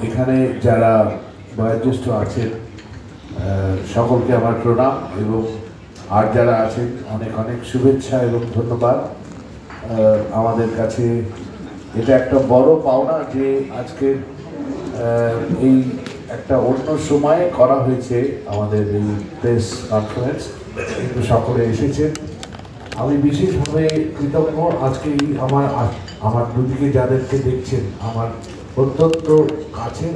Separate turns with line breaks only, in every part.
এখানে যারা বয়োজ্যেষ্ঠ আছেন সকলকে আমার প্রণাম এবং আর যারা আছেন অনেক অনেক শুভেচ্ছা এবং ধন্যবাদ। আমাদের কাছে এটা একটা বড় পাওনা যে আজকে এই একটা অন্য সময়ে করা হয়েছে আমাদের এই প্রেস কনফারেন্স, কিন্তু সকলে এসেছেন। আমি বিশেষভাবে কৃতজ্ঞ। আজকে আমার দুদিকে যাদেরকে দেখছেন আমার অত্যন্ত কাছের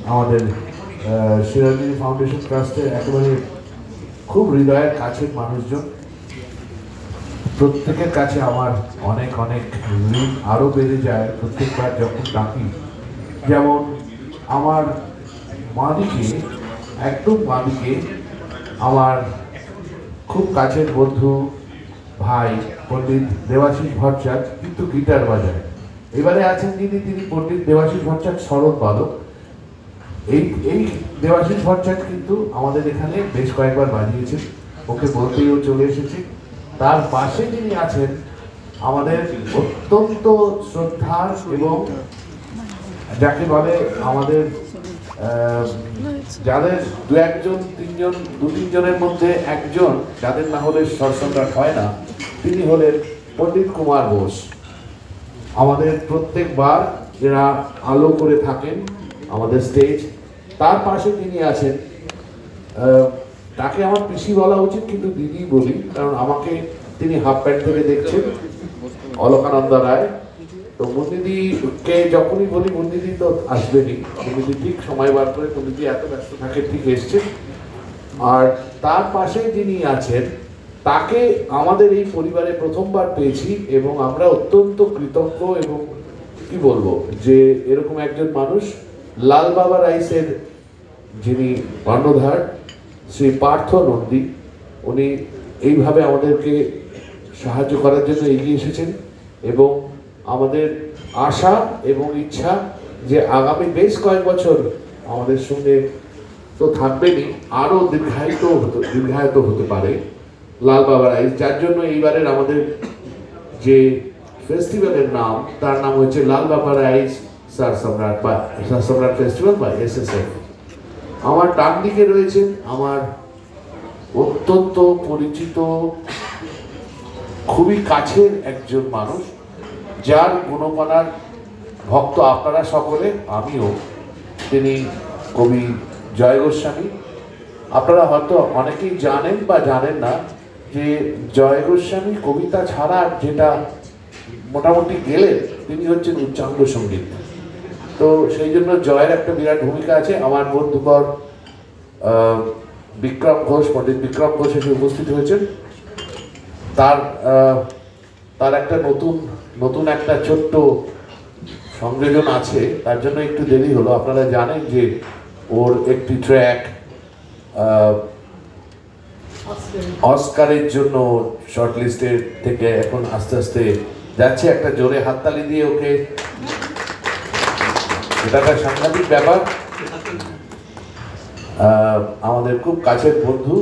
আমাদের শিরাজগঞ্জ ফাউন্ডেশন ট্রাস্টের একেবারে খুব হৃদয়ের কাছের মানুষজন, প্রত্যেকের কাছে আমার অনেক অনেক ঋণ আরও বেড়ে যায় প্রত্যেকবার যখন ডাকি। যেমন আমার বাঁদিকে, একদম বাঁদিকে আমার খুব কাছের বন্ধু ভাই পণ্ডিত দেবাশিস ভট্টাচার্য, কিন্তু গিটার বাজায়। এবারে আছেন তিনি পণ্ডিত দেবাশিস ভট্টাচার্য শরৎ বাদক। এই দেবাশিস ভট্টাচার্য কিন্তু আমাদের এখানে বেশ কয়েকবার বাজিয়েছেন, ওকে বলতেও চলে এসেছে। তার পাশে যিনি আছেন আমাদের অত্যন্ত শ্রদ্ধার এবং যাকে বলে আমাদের যাদের দু তিনজনের মধ্যে একজন, যাদের না হলে স্বরসম্রাট হয় না, তিনি হলেন পণ্ডিত কুমার বোস। আমাদের প্রত্যেকবার যারা আলো করে থাকেন আমাদের স্টেজ, তার পাশে তিনি আছেন, তাকে আমার পিসি বলা উচিত কিন্তু দিদি বলি, কারণ আমাকে তিনি হাফ প্যান্ট থেকে দেখছেন, অলকানন্দা রায়। তো বন্দিদিকে যখনই বলি বন্দিদি তো আসবেনি, বন্দিদি ঠিক সময় বার করে, বন্দিদি এত ব্যস্ত থাকে, ঠিক এসছেন। আর তার পাশে যিনি আছেন তাকে আমাদের এই পরিবারে প্রথমবার পেয়েছি এবং আমরা অত্যন্ত কৃতজ্ঞ এবং কি বলবো যে এরকম একজন মানুষ, লাল বাবা রাইসের যিনি কর্ণধার শ্রী পার্থ নন্দী, উনি এইভাবে আমাদেরকে সাহায্য করার জন্য এগিয়ে এসেছেন এবং আমাদের আশা এবং ইচ্ছা যে আগামী বেশ কয়েক বছর আমাদের সঙ্গে তো থাকবেনই, আরও দীর্ঘায়িত হতে পারে লাল বাবা রাইস, যার জন্য এইবারের আমাদের যে ফেস্টিভ্যালের নাম, তার নাম হচ্ছে লাল বাবা রাইস সরসম্রাট বা সরসম্রাট ফেস্টিভ্যাল বা SSF। আমার ডান দিকে রয়েছেন আমার অত্যন্ত পরিচিত, খুবই কাছের একজন মানুষ, যার গুণমানার ভক্ত আপনারা সকলে, আমিও। তিনি কবি জয় গোস্বামী। আপনারা হয়তো অনেকেই জানেন বা জানেন না যে জয় গোস্বামী কবিতা ছাড়া যেটা মোটামুটি গেলেন, তিনি হচ্ছেন উচ্চাঙ্গ সঙ্গীত। তো সেই জন্য জয়ের একটা বিরাট ভূমিকা আছে। আমার বন্ধুবর বিক্রম ঘোষ, পণ্ডিত বিক্রম ঘোষ এসে উপস্থিত হয়েছেন। তার একটা নতুন একটা ছোট্ট সংযোজন আছে, তার জন্য একটু দেরি হলো। আপনারা জানেন যে ওর একটি ট্র্যাক অস্কারের জন্য শর্ট লিস্টের থেকে এখন আস্তে আস্তে যাচ্ছে। একটা জোরে হাততালি দিয়ে ওকে, এটা একটা সাংঘাতিক ব্যাপার। আমাদের খুব কাছের বন্ধু।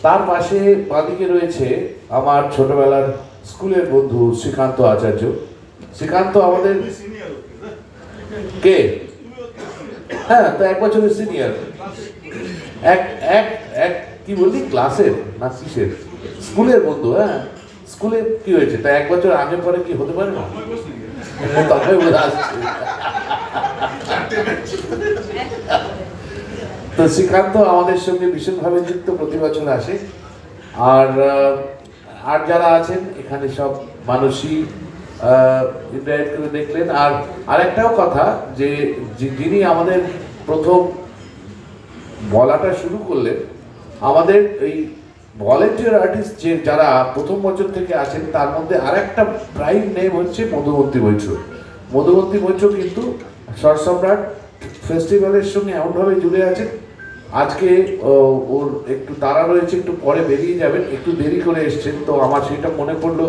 তার পাশে বাঁদিকে রয়েছে আমার ছোটবেলার স্কুলের বন্ধু শ্রীকান্ত আচার্য। শ্রীকান্ত আমাদের কে, হ্যাঁ, তো 1 বছরের সিনিয়র। এক কি বললি, ক্লাসের না কিসের, স্কুলের বন্ধু। হ্যাঁ, স্কুলে কি হয়েছে তা 1 বছর আগে পরে কি হতে পারে না, তবে তো শ্রীকান্ত আমাদের সঙ্গে ভীষণভাবে যুক্ত, প্রতি বছর আসে। আর যারা আছেন এখানে সব মানুষই ইন্টারেক্ট করে দেখলেন। আর আরেকটাও কথা যে যিনি আমাদের প্রথম বলাটা শুরু করলেন, আমাদের এই ভলেন্টিয়ার আর্টিস্ট যে যারা প্রথম বছর থেকে আছেন, তার মধ্যে আরেকটা প্রাইম নেম হচ্ছে মধুমন্তী মৈত্র। মধুমন্তী মৈত্র কিন্তু সরসম্রাট ফেস্টিভ্যালের সঙ্গে এমনভাবে জুড়ে আছেন। আজকে ওর একটু তাড়া রয়েছে, একটু পরে বেরিয়ে যাবেন, একটু দেরি করে এসছেন। তো আমার সেটা মনে পড়লো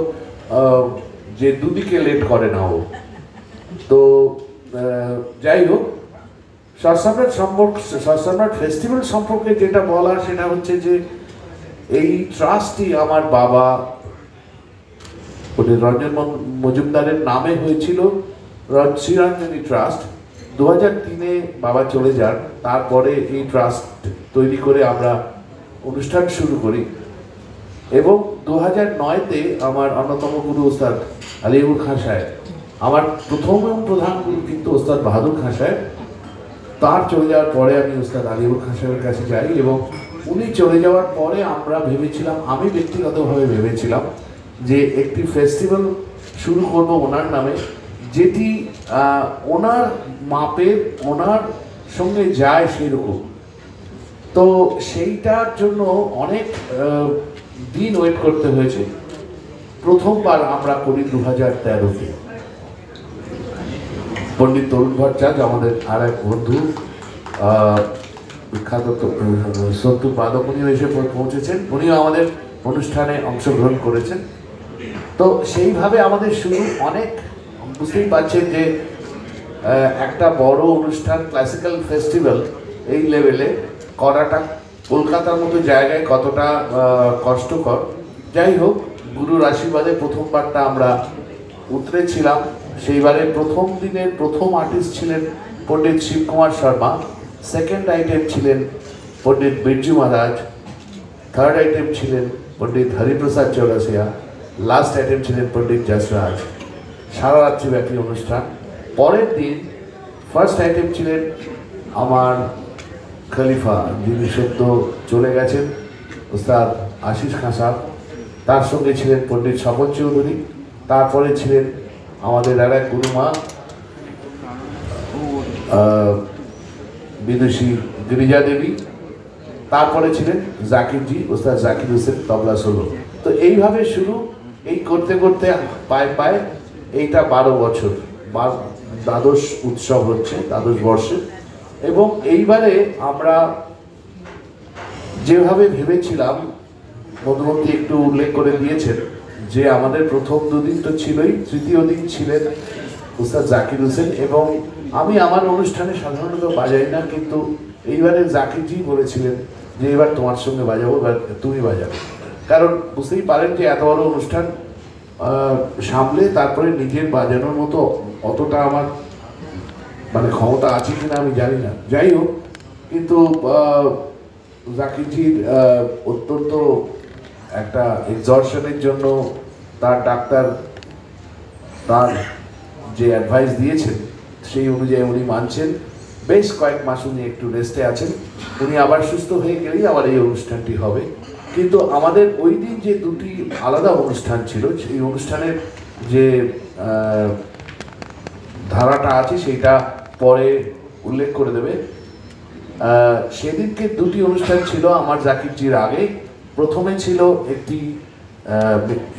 যে দুদিকে লেট করে না ও। তো যাই হোক, সরসম্রাট ফেস্টিভ্যাল সম্পর্কে যেটা বলার সেটা হচ্ছে যে এই ট্রাস্টটি আমার বাবা রঞ্জন মজুমদারের নামে হয়েছিল, শ্রীরঞ্জনী ট্রাস্ট। 2003-এ বাবা চলে যান, তারপরে এই ট্রাস্ট তৈরি করে আমরা অনুষ্ঠান শুরু করি এবং 2009-তে আমার অন্যতম গুরু ওস্তাদ আলিউর খান সাহেব, আমার প্রথম এবং প্রধান গুরু কিন্তু ওস্তাদ বাহাদুর খান সাহেব, তার চলে যাওয়ার পরে আমি ওস্তাদ আলিউর খান সাহেবের কাছে যাই এবং উনি চলে যাওয়ার পরে আমরা ভেবেছিলাম, আমি ব্যক্তিগতভাবে ভেবেছিলাম যে একটি ফেস্টিভ্যাল শুরু করব ওনার নামে, যেটি ওনার মাপের, ওনার সঙ্গে যায় সেরকম। তো সেইটার জন্য অনেক দিন ওয়েট করতে হয়েছে। প্রথমবার আমরা করি 2013-তে। পণ্ডিত তরুণ ভট্টাচার্য আমাদের আর এক বন্ধু, বিখ্যাত সন্তুর বাদক, উনিও এসে পৌঁছেছেন, উনিও আমাদের অনুষ্ঠানে অংশগ্রহণ করেছেন। তো সেইভাবে আমাদের শুরু। অনেক বুঝতেই পারছেন যে একটা বড় অনুষ্ঠান, ক্লাসিক্যাল ফেস্টিভ্যাল এই লেভেলে করাটা কলকাতার মতো জায়গায় কতটা কষ্টকর। যাই হোক, গুরুর আশীর্বাদে প্রথমবারটা আমরা উতরেছিলাম। সেইবারে প্রথম দিনের প্রথম আর্টিস্ট ছিলেন পণ্ডিত শিবকুমার শর্মা, সেকেন্ড আইটেম ছিলেন পণ্ডিত বিরজু মহারাজ, থার্ড আইটেম ছিলেন পণ্ডিত হরিপ্রসাদ চৌরাসিয়া, লাস্ট আইটেম ছিলেন পণ্ডিত যশরাজ। সারা রাত্রিব্যাপী অনুষ্ঠান। পরের দিন ফার্স্ট আইটেম ছিলেন আমার খলিফা, যিনি সদ্য চলে গেছেন, ওস্তাদ আশিস খান সাহেব, তার সঙ্গে ছিলেন পণ্ডিত স্বপন চৌধুরী, তারপরে ছিলেন আমাদের আর এক গুরুমা বিদুষী গিরিজা দেবী, তারপরে ছিলেন জাকিরজি, ওস্তাদ জাকির হোসেন তবলা সোলো। তো এইভাবে শুরু। এই করতে করতে পায়ে পায়ে এইটা 12 বছর, দ্বাদশ উৎসব হচ্ছে, দ্বাদশ বর্ষে। এবং এইবারে আমরা যেভাবে ভেবেছিলাম, মধুমন্তী একটু উল্লেখ করে দিয়েছেন যে আমাদের প্রথম দুদিন তো ছিলই, তৃতীয় দিন ছিলেন ওস্তাদ জাকির হোসেন। এবং আমি আমার অনুষ্ঠানে সাধারণত বাজাই না, কিন্তু এইবারে জাকিরজি বলেছিলেন যে এবার তোমার সঙ্গে বাজাবো, এবার তুমি বাজাবে। কারণ বুঝতেই পারেন যে এত বড় অনুষ্ঠান সামলে তারপরে নিজের বাজানোর মতো অতটা আমার মানে ক্ষমতা আছে কিনা আমি জানি না। যাই হোক, কিন্তু জাকিরজির অত্যন্ত একটা এক্সর্শনের জন্য তার ডাক্তার তার যে অ্যাডভাইস দিয়েছেন সেই অনুযায়ী উনি মানছেন। বেশ কয়েক মাস উনি একটু রেস্টে আছেন, উনি আবার সুস্থ হয়ে গেলেই আবার এই অনুষ্ঠানটি হবে। কিন্তু আমাদের ওই দিন যে দুটি আলাদা অনুষ্ঠান ছিল, সেই অনুষ্ঠানের যে ধারাটা আছে সেইটা পরে উল্লেখ করে দেবে। সেদিনকে দুটি অনুষ্ঠান ছিল আমার জাকিরজির আগে। প্রথমে ছিল একটি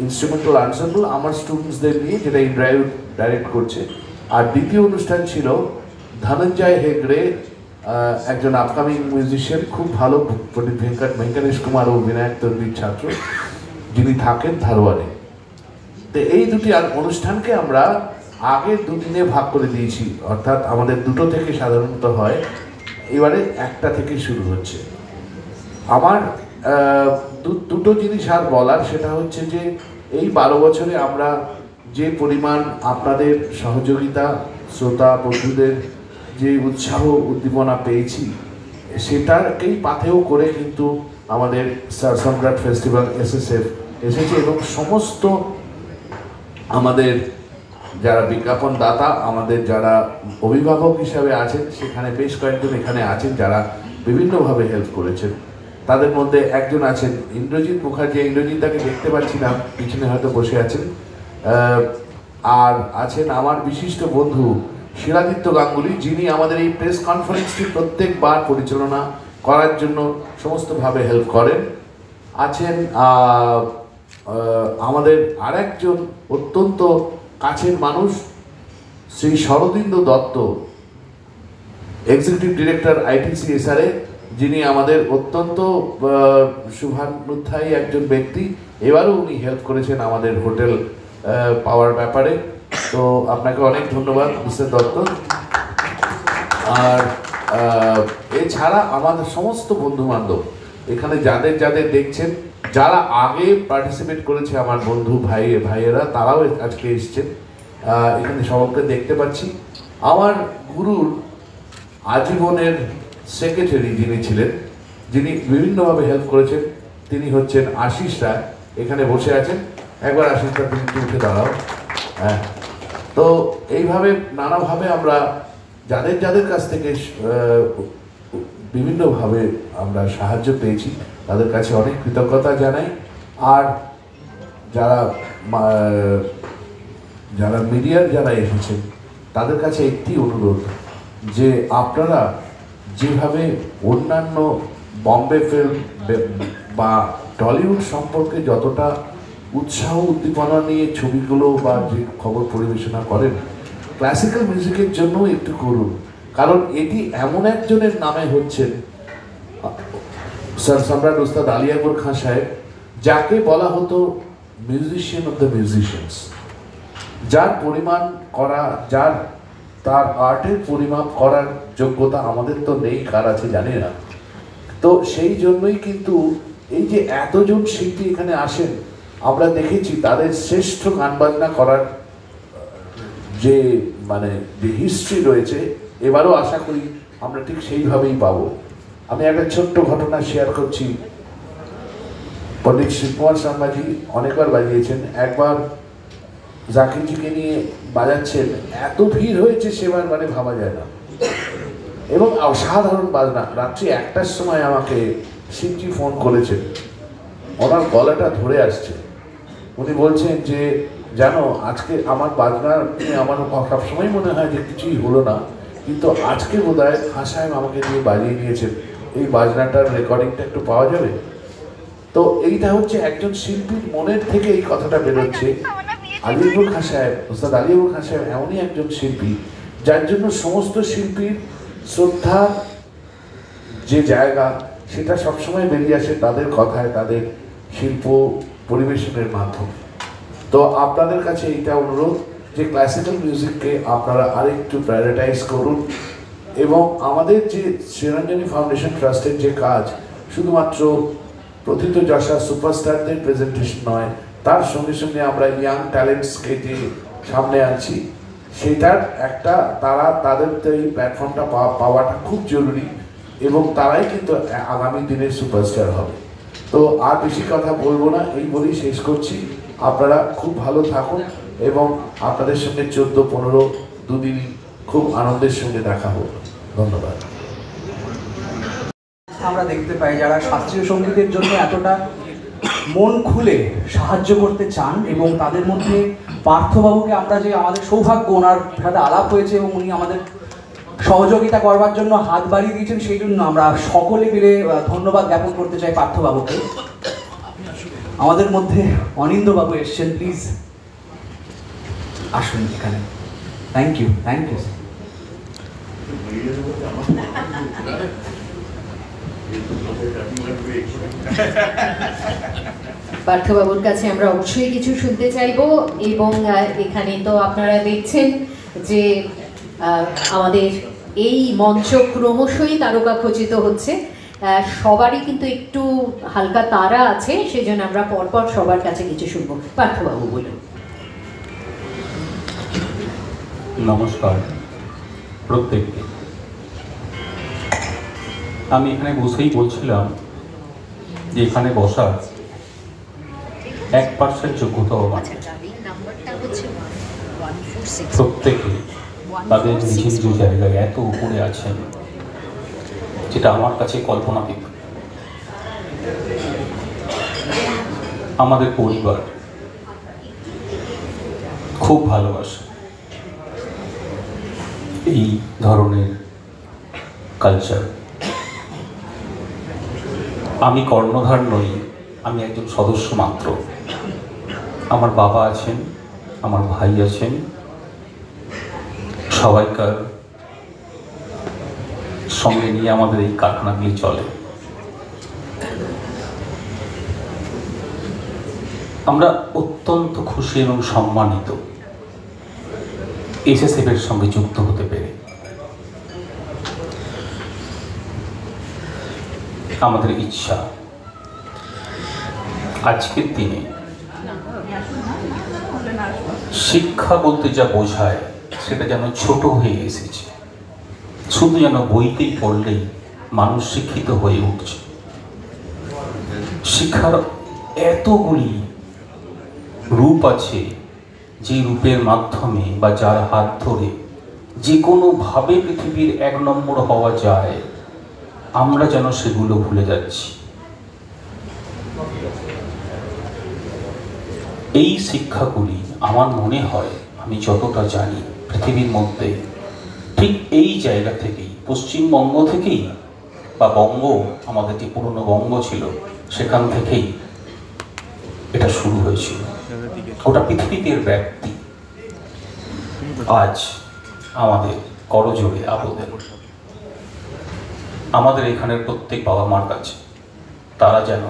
ইনস্ট্রুমেন্টাল আনসাম্বল আমার স্টুডেন্টসদের নিয়ে, যেটা ইন্দ্রায়ু ডাইরেক্ট করছে। আর দ্বিতীয় অনুষ্ঠান ছিল ধনঞ্জয় হেগড়ে, একজন আপকামিং মিউজিশিয়ান, খুব ভালো, পণ্ডিত ভেঙ্কটেশ কুমার ও বিনায়ক তর্বির ছাত্র, যিনি থাকেন ধারওয়ারে। তো এই দুটি অনুষ্ঠানকে আমরা আগের দুদিনে ভাগ করে দিয়েছি, অর্থাৎ আমাদের 2টো থেকে সাধারণত হয়, এবারে 1টা থেকে শুরু হচ্ছে। আমার দুটো জিনিস আর বলার, সেটা হচ্ছে যে এই 12 বছরে আমরা যে পরিমাণ আপনাদের সহযোগিতা, শ্রোতা বন্ধুদের যে উৎসাহ উদ্দীপনা পেয়েছি, সেটাকেই পাথেয় করে কিন্তু আমাদের স্টার সম্রাট ফেস্টিভ্যাল SSF এসেছে। এবং সমস্ত আমাদের যারা বিজ্ঞাপন দাতা, আমাদের যারা অভিভাবক হিসাবে আছেন, সেখানে বেশ কয়েকজন এখানে আছেন যারা বিভিন্নভাবে হেল্প করেছেন। তাদের মধ্যে একজন আছেন ইন্দ্রজিৎ মুখার্জি, ইন্দ্রজিৎ তাকে দেখতে পাচ্ছি না, পিছনে হয়তো বসে আছেন। আর আছেন আমার বিশিষ্ট বন্ধু শিলাদিত্য গাঙ্গুলি, যিনি আমাদের এই প্রেস কনফারেন্সটি প্রত্যেকবার পরিচালনা করার জন্য সমস্তভাবে হেল্প করেন। আছেন আমাদের আরেকজন অত্যন্ত কাছের মানুষ, Shri Sharadindu Dutta, executive director ITC SRA, যিনি আমাদের অত্যন্ত শুভানুধ্যায়ী একজন ব্যক্তি। এবারও উনি হেল্প করেছেন আমাদের হোটেল পাওয়ার ব্যাপারে। তো আপনাকে অনেক ধন্যবাদ মিস্টার দত্ত। আর এছাড়া আমাদের সমস্ত বন্ধু বান্ধব এখানে যাদের যাদের দেখছেন, যারা আগে পার্টিসিপেট করেছে, আমার বন্ধু ভাইয়েরা, তারাও আজকে এসছেন। এখানে সবাইকে দেখতে পাচ্ছি। আমার গুরুর আজীবনের সেক্রেটারি যিনি ছিলেন, যিনি বিভিন্নভাবে হেল্প করেছেন, তিনি হচ্ছেন আশিস রায়। এখানে বসে আছেন, একবার আশিস রায় তুমি উঠে দাঁড়াও। হ্যাঁ, তো এইভাবে নানাভাবে আমরা যাদের যাদের কাছ থেকে বিভিন্নভাবে আমরা সাহায্য পেয়েছি তাদের কাছে অনেক কৃতজ্ঞতা জানাই। আর যারা যারা মিডিয়ার যারা এসেছেন তাদের কাছে একটি অনুরোধ, যে আপনারা যেভাবে অন্যান্য বম্বে ফিল্ম বা টলিউড সম্পর্কে যতটা উৎসাহ উদ্দীপনা নিয়ে ছবিগুলো বা যে খবর পরিবেশনা করেন, ক্লাসিক্যাল মিউজিকের জন্য একটু করুন। কারণ এটি এমন একজনের নামে হচ্ছেন, স্যার সম্রাট উস্তাদ আলী আকবর খান সাহেব, যাকে বলা হতো মিউজিশিয়ান অফ দ্য মিউজিশিয়ানস, যার পরিমাণ করা, তার আর্টের পরিমাপ করার যোগ্যতা আমাদের তো নেই, কার আছে জানি না। তো সেই জন্যই কিন্তু এই যে এতজন শিল্পী এখানে আসেন, আমরা দেখেছি তাদের শ্রেষ্ঠ গান বাজনা করার যে যে হিস্ট্রি রয়েছে, এবারও আশা করি আমরা ঠিক সেইভাবেই পাবো। আমি একটা ছোট্ট ঘটনা শেয়ার করছি। পণ্ডিত শিবকুমার শর্মাজি অনেকবার বাজিয়েছেন, একবার জাকিরজিকে নিয়ে বাজাচ্ছেন, এত ভিড় হয়েছে সেবার ভাবা যায় না, এবং অসাধারণ বাজনা। রাত্রি 1টার সময় আমাকে শিবজি ফোন করেছেন, ওনার গলাটা ধরে আসছে। উনি বলছেন যে জানো, আজকে আমার বাজনা আমার সবসময় মনে হয় যে কিছুই হলো না, কিন্তু আজকে বোধহয় খান সাহেব আমাকে দিয়ে বাজিয়ে নিয়েছেন, এই বাজনাটার রেকর্ডিংটা একটু পাওয়া যাবে? তো এইটা হচ্ছে একজন শিল্পীর মনের থেকে এই কথাটা বেরোচ্ছে। আলী আকবর খান সাহেব, উস্তাদ আলী আকবর খান সাহেব এমনই একজন শিল্পী যার জন্য সমস্ত শিল্পীর শ্রদ্ধার যে জায়গা, সেটা সবসময় বেরিয়ে আসে তাদের কথায়, তাদের শিল্প পরিবেশনের মাধ্যমে। তো আপনাদের কাছে এইটা অনুরোধ যে ক্লাসিক্যাল মিউজিককে আপনারা আরেকটু প্রায়োরিটাইজ করুন, এবং আমাদের যে শ্রীরঞ্জনী ফাউন্ডেশন ট্রাস্টের যে কাজ, শুধুমাত্র প্রথিত যশা সুপারস্টারদের প্রেজেন্টেশন নয়, তার সঙ্গে সঙ্গে আমরা ইয়াং ট্যালেন্টসকে যে সামনে আনছি, সেটার একটা তাদের এই প্ল্যাটফর্মটা পাওয়াটা খুব জরুরি, এবং তারাই কিন্তু আগামী দিনের সুপারস্টার হবে। তো আর বেশি কথা বলবো না, এই বলেই শেষ করছি। আপনারা খুব ভালো থাকুন, এবং আপনাদের সঙ্গে 14-15 দুদিন খুব আনন্দের সঙ্গে দেখা হোক। ধন্যবাদ।
আমরা দেখতে পাই যারা শাস্ত্রীয় সঙ্গীতের জন্য এতটা মন খুলে সাহায্য করতে চান, এবং তাদের মধ্যে পার্থবাবুকে আমরা যে আমাদের সৌভাগ্য, ওনার সাথে আলাপ হয়েছে এবং উনি আমাদের সহযোগিতা করবার জন্য হাত বাড়িয়ে দিয়েছেন, সেই জন্য আমরা সকলে মিলে ধন্যবাদ জ্ঞাপন করতে চাই পার্থবাবুকে। আমাদের মধ্যে অনিন্দ্যবাবু এসছেন, প্লিজ আসুন এখানে। Thank you, thank you.
পার্থবাবুর কাছে আমরা অবশ্যই কিছু শুনতে চাইবো, এবং এখানে তো আপনারা দেখছেন যে আমাদের এই মঞ্চ ক্রমশই তারকা খচিত হচ্ছে। সবারই কিন্তু একটু হালকা তারা আছে, সেজন্য আমরা পরপর সবার কাছে কিছু শুনবো। পার্থবাবু বলুন।
নমস্কার প্রত্যেককে। আমি এখানে বসেই বলছিলাম যে এখানে বসার 1% যোগ্যতা আমার। প্রত্যেকে তাদের নিজ নিজ জায়গায় এত উপরে আছেন, যেটা আমার কাছে কল্পনাতীত। আমাদের পরিবার খুব ভালোবাসে এই ধরনের কালচার। আমি কর্ণধার নই, আমি একজন সদস্য মাত্র। আমার বাবা আছেন, আমার ভাই আছেন, সবাইকার সঙ্গে নিয়ে আমাদের এই কারখানাগুলি চলে। আমরা অত্যন্ত খুশি এবং সম্মানিত এসএসএফ এর সঙ্গে যুক্ত হতে পেরে। আমাদের ইচ্ছা আজকের দিনে শিক্ষা বলতে যা বোঝায় সেটা যেন ছোট হয়ে এসেছে। শুধু যেন বইতেই পড়লেই মানুষ শিক্ষিত হয়ে উঠছে। শিক্ষার এতগুলি রূপ আছে, যে রূপের মাধ্যমে বা যার হাত ধরে যে কোনোভাবে পৃথিবীর 1 নম্বর হওয়া যায়, আমরা যেন সেগুলো ভুলে যাচ্ছি। এই শিক্ষাগুলি আমার মনে হয়, আমি যতটা জানি, পৃথিবীর মধ্যে ঠিক এই জায়গা থেকেই, পশ্চিমবঙ্গ থেকেই, বা বঙ্গ, আমাদের যে পুরনো বঙ্গ ছিল সেখান থেকেই এটা শুরু হয়েছিল। গোটা পৃথিবীতে ব্যাপ্তি আজ আমাদের করজোড়ে আবেদন আমাদের এখানের প্রত্যেক বাবা মার কাছে, তারা যেন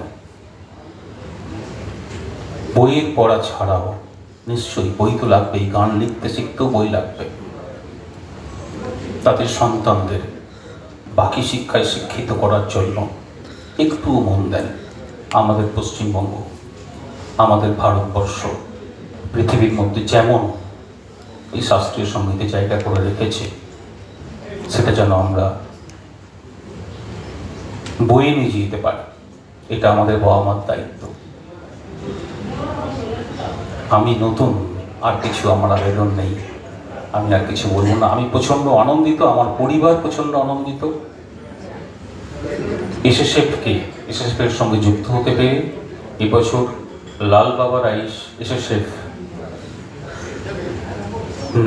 বইয়ের পড়া ছাড়াও, নিশ্চয়ই বই তো লাগবেই, গান লিখতে শিখতেও বই লাগবে, তাদের সন্তানদের বাকি শিক্ষায় শিক্ষিত করার জন্য একটুও মন দেন। আমাদের পশ্চিমবঙ্গ, আমাদের ভারতবর্ষ পৃথিবীর মধ্যে যেমন এই শাস্ত্রীয় সঙ্গীতে জায়গা করে রেখেছে, সেটা যেন আমরা বয়ে নিয়ে যেতে পারি। এটা আমাদের বাবা মার দায়িত্ব। আমি নতুন, আর কিছু আমার আবেদন নেই, আমি আর কিছু বলবো না। আমি প্রচন্ড আনন্দিত, আমার পরিবার প্রচন্ড আনন্দিত এসএসএফের সঙ্গে যুক্ত হতে পেরে। এবছর লাল বাবা রাইস এসএসএফ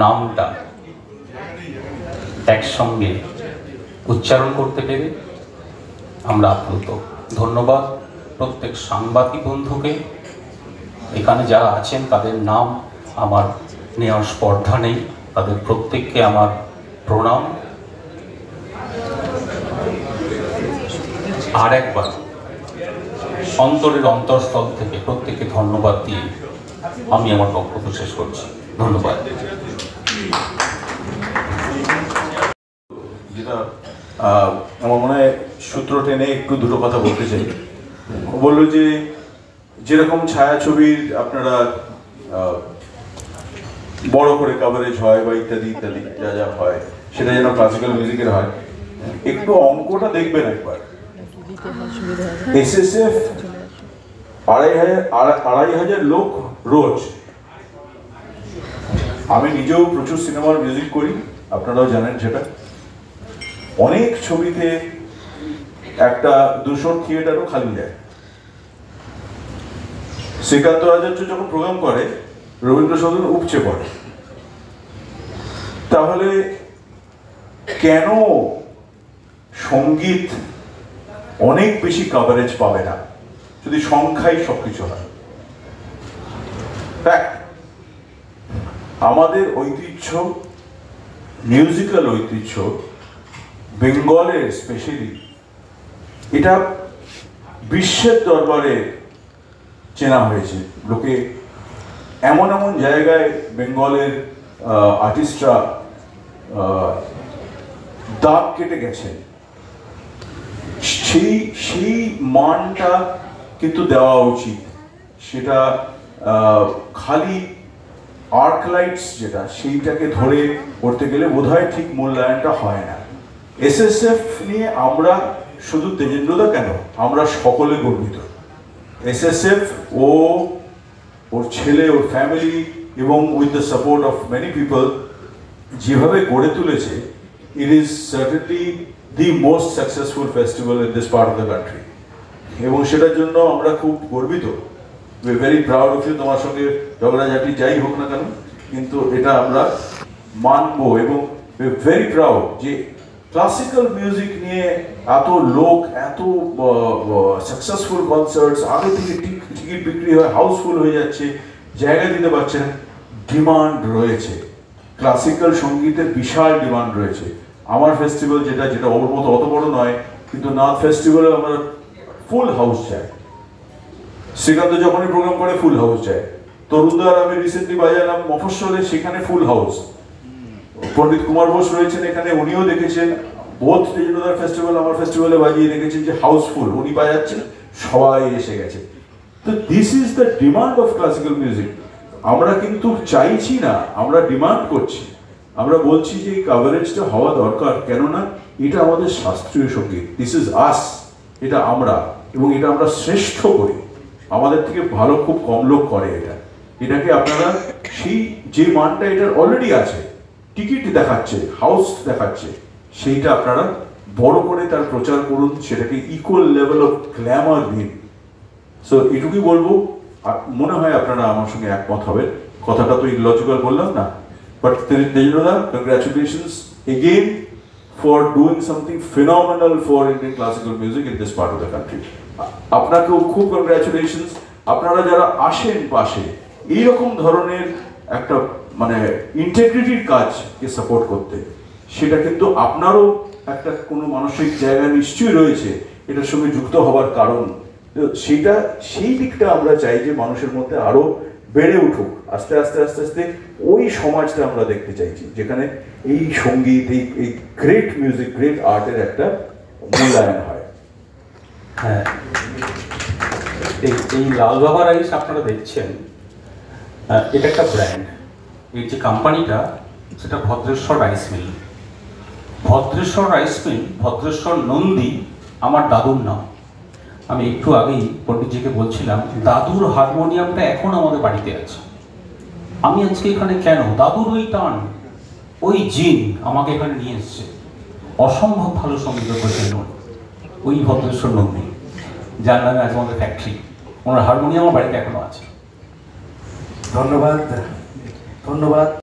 নামটা একসঙ্গে উচ্চারণ করতে পেরে আমরা আপ্লুত। ধন্যবাদ প্রত্যেক সাংবাদিক বন্ধুকে। এখানে যারা আছেন তাদের নাম আমার নেওয়ার স্পর্ধা নেই, তাদের প্রত্যেককে আমার প্রণাম। আর একবার অন্তরের অন্তঃস্থল থেকে প্রত্যেককে ধন্যবাদ দিয়ে আমি আমার বক্তব্য শেষ করছি। ধন্যবাদ।
যেটা আমার মনে হয় সূত্র টেনে একটু দুটো কথা বলতে চাই। বললো যে যেরকম ছায়াছবির আপনারা বড় করে কভারেজ হয় বা ইত্যাদি ইত্যাদি যা যা হয়, সেটা যেন ক্লাসিক্যাল মিউজিকের হয়। একটু অঙ্কটা দেখবেন একবার। এসএসএফ 2,500 লোক রোজ। আমি নিজেও প্রচুর সিনেমার মিউজিক করি, আপনারাও জানেন সেটা। অনেক ছবিতে একটা 200 থিয়েটারও খালি যায়। শ্রীকান্ত আচার্য যখন প্রোগ্রাম করে, রবীন্দ্র সদন উপচে পড়ে। তাহলে কেন সঙ্গীত অনেক বেশি কভারেজ পাবে না যদি সংখ্যাই সবকিছু হয়? আমাদের ঐতিহ্য, মিউজিক্যাল ঐতিহ্য, বেঙ্গলের স্পেশালি, এটা বিশ্বের দরবারে চেনা হয়েছে। লোকে এমন এমন জায়গায় বেঙ্গলের আর্টিস্টরা দাগ কেটে গেছেন, সেই মানটা কিন্তু দেওয়া উচিত। সেটা খালি আর্কলাইটস যেটা, সেইটাকে ধরে করতে গেলে বোধহয় ঠিক মূল্যায়নটা হয় না। এসএসএফ নিয়ে আমরা শুধু তেজেন্দ্রদা কেন, আমরা সকলে গর্বিত। এসএসএফ ওর ছেলে, ওর ফ্যামিলি এবং with the support of many people যেভাবে গড়ে তুলেছে, it is certainly the most successful festival in this part of the country, এবং সেটার জন্য আমরা খুব গর্বিত। We are very proud of you. তোমার সঙ্গে ঝগড়াঝাটি যাই হোক না কেন, কিন্তু এটা আমরা মানবো, এবং উই আর ভেরি প্রাউড যে ক্লাসিক্যাল মিউজিক নিয়ে এত লোক, এত সাকসেসফুল কনসার্টস, আগে থেকে টিকিট বিক্রি হয়, হাউসফুল হয়ে যাচ্ছে, জায়গা দিতে পারছেন। ডিমান্ড রয়েছে, ক্লাসিক্যাল সঙ্গীতের বিশাল ডিমান্ড রয়েছে। আমার ফেস্টিভ্যাল যেটা ওর মতো অত বড় নয়, কিন্তু নাথ ফেস্টিভ্যালে আমরা ফুল হাউস চাই। শ্রীকান্ত যখনই প্রোগ্রাম করে ফুল হাউস চাই। তরুণদার আমি রিসেন্টলি বাজালাম মফস্বলে, সেখানে ফুল হাউস। পণ্ডিত কুমার বোস রয়েছেন এখানে, উনিও দেখেছেন বোধ তেজেন্দ্রদার ফেস্টিভ্যাল আমার ফেস্টিভ্যালে বাজিয়ে দেখেছেন যে হাউসফুল, উনি বাজাচ্ছেন, সবাই এসে গেছে। তো this is the demand of classical music. আমরা কিন্তু চাইছি না, আমরা ডিমান্ড করছি। আমরা বলছি যে এই কাভারেজটা হওয়া দরকার, কেননা এটা আমাদের শাস্ত্রীয় সঙ্গীত, দিস ইজ আস, এটা আমরা, এবং এটা আমরা শ্রেষ্ঠ করি, আমাদের থেকে ভালো খুব কম লোক করে এটাকে আপনারা সেই যে মানটা এটার অলরেডি আছে, টিকিট দেখাচ্ছে, হাউস দেখাচ্ছে, সেইটা আপনারা বড় করে তার প্রচার করুন, সেটাকে ইকুয়াল লেভেল অফ গ্ল্যামার দিন। সো এটুকুই বলবো, মনে হয় আপনারা আমার সঙ্গে একমত হবেন। কথাটা তো ইলজিক্যাল বললাম না, বাট তেজেন্দ্রদা, congratulations again for doing something phenomenal for Indian classical music in this part of the country. আপনাকেও খুব কংগ্রাচুলেশনস। আপনারা যারা আসেন পাশে এইরকম ধরনের একটা মানে ইন্টিগ্রিটির কাজকে সাপোর্ট করতে, সেটা কিন্তু আপনারও একটা কোনো মানসিক জায়গা নিশ্চয়ই রয়েছে এটার সঙ্গে যুক্ত হওয়ার কারণ, সেটা সেই দিকটা আমরা চাই যে মানুষের মধ্যে আরো বেড়ে উঠুক, আস্তে আস্তে আস্তে আস্তে ওই সমাজটা আমরা দেখতে চাইছি যেখানে এই সঙ্গীত, এই গ্রেট মিউজিক, গ্রেট আর্টের একটা মূল্যায়ন হয়।
হ্যাঁ, এই লাল বাবা রাইস আপনারা দেখছেন, এটা একটা ব্র্যান্ড। এই যে কোম্পানিটা, সেটা Bhadreswar rice mill. Bhadreswar rice mill, Bhadreswar Nandi আমার দাদুর নাম। আমি একটু আগেই পণ্ডিতজিকে বলছিলাম, দাদুর হারমোনিয়ামটা এখন আমাদের বাড়িতে আছে। আমি আজকে এখানে কেন, দাদুর ওই টান, ওই জিন আমাকে এখানে নিয়ে এসছে। অসম্ভব ভালো সঙ্গীত করেছেন ওই ভদ্রেশ্বর নন্দী, যার নামে আজ আমাদের ফ্যাক্টরি। ওনার হারমোনিয়াম আমার বাড়িতে এখনো আছে।
ধন্যবাদ, ধন্যবাদ।